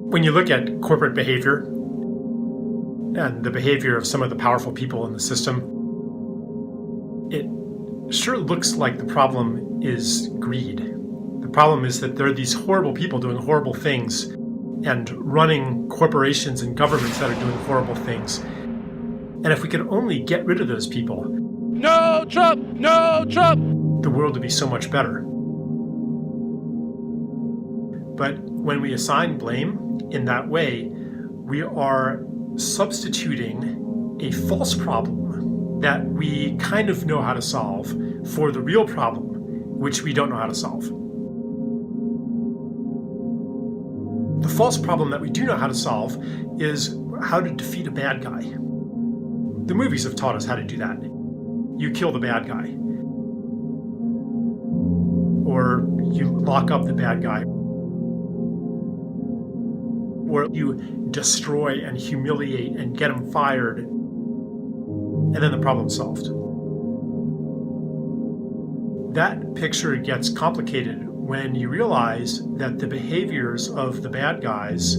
When you look at corporate behavior and the behavior of some of the powerful people in the system, it sure looks like the problem is greed. The problem is that there are these horrible people doing horrible things and running corporations and governments that are doing horrible things. And if we could only get rid of those people, no Trump, no Trump, the world would be so much better. But when we assign blame in that way, we are substituting a false problem that we kind of know how to solve for the real problem, which we don't know how to solve. The false problem that we do know how to solve is how to defeat a bad guy. The movies have taught us how to do that. You kill the bad guy. Or you lock up the bad guy. Or you destroy and humiliate and get him fired, and then the problem's solved. That picture gets complicated when you realize that the behaviors of the bad guys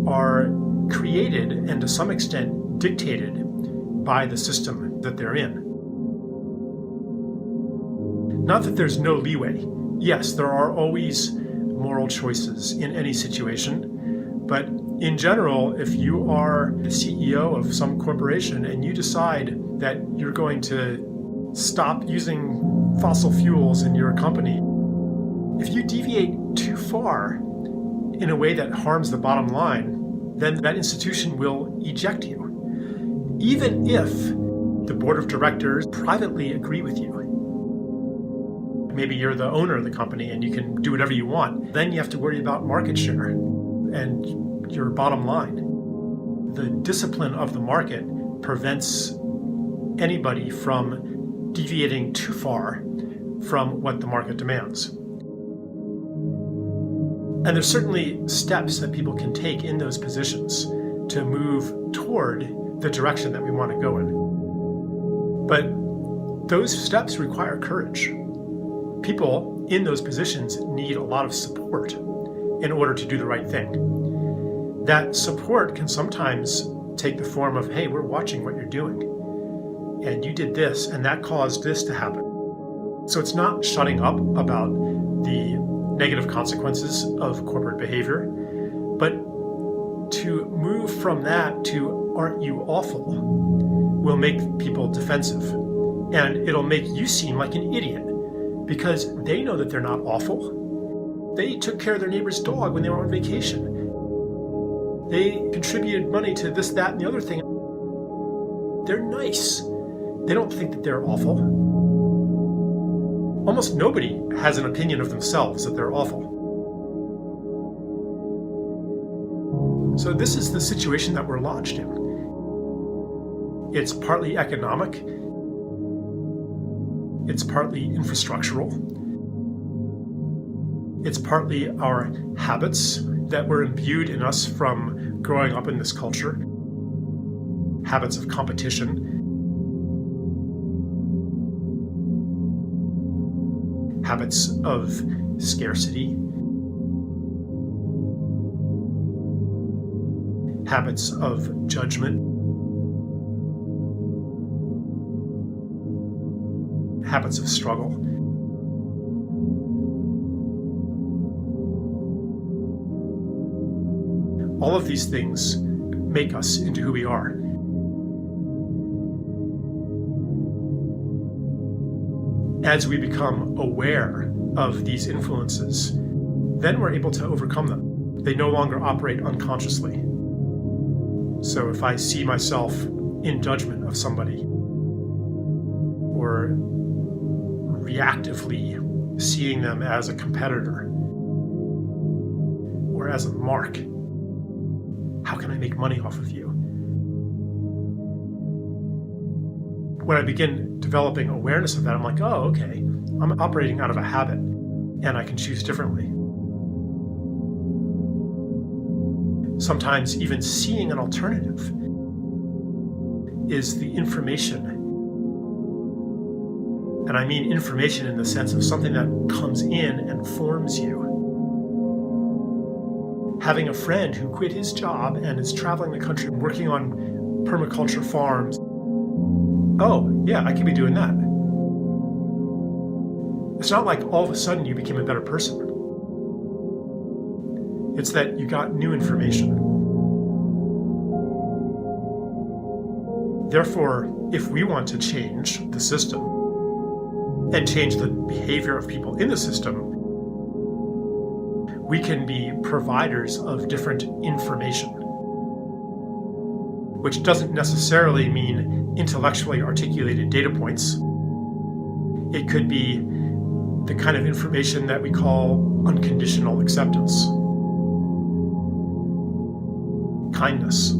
are created and to some extent dictated by the system that they're in. Not that there's no leeway. Yes, there are always moral choices in any situation. But in general, if you are the CEO of some corporation and you decide that you're going to stop using fossil fuels in your company, if you deviate too far in a way that harms the bottom line, then that institution will eject you, even if the board of directors privately agree with you. Maybe you're the owner of the company and you can do whatever you want. Then you have to worry about market share and your bottom line. The discipline of the market prevents anybody from deviating too far from what the market demands. And there's certainly steps that people can take in those positions to move toward the direction that we want to go in. But those steps require courage. People in those positions need a lot of support in order to do the right thing. That support can sometimes take the form of, hey, we're watching what you're doing. And you did this, and that caused this to happen. So it's not shutting up about the negative consequences of corporate behavior, but to move from that to, aren't you awful, will make people defensive. And it'll make you seem like an idiot because they know that they're not awful. They took care of their neighbor's dog when they were on vacation. They contributed money to this, that, and the other thing. They're nice. They don't think that they're awful. Almost nobody has an opinion of themselves that they're awful. So this is the situation that we're lodged in. It's partly economic. It's partly infrastructural. It's partly our habits that were imbued in us from growing up in this culture. Habits of competition. Habits of scarcity. Habits of judgment. Habits of struggle. All of these things make us into who we are. As we become aware of these influences, then we're able to overcome them. They no longer operate unconsciously. So if I see myself in judgment of somebody, or reactively seeing them as a competitor, or as a mark, how can I make money off of you? When I begin developing awareness of that, I'm like, oh, okay, I'm operating out of a habit and I can choose differently. Sometimes even seeing an alternative is the information. And I mean information in the sense of something that comes in and forms you. having a friend who quit his job and is traveling the country working on permaculture farms. Oh, yeah, I could be doing that. It's not like all of a sudden you became a better person. It's that you got new information. Therefore, if we want to change the system and change the behavior of people in the system, we can be providers of different information, which doesn't necessarily mean intellectually articulated data points. It could be the kind of information that we call unconditional acceptance, kindness.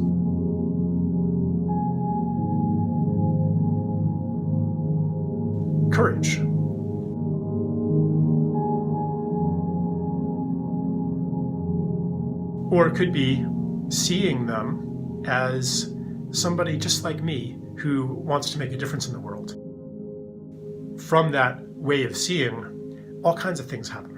Courage. Or it could be seeing them as somebody just like me who wants to make a difference in the world. From that way of seeing, all kinds of things happen.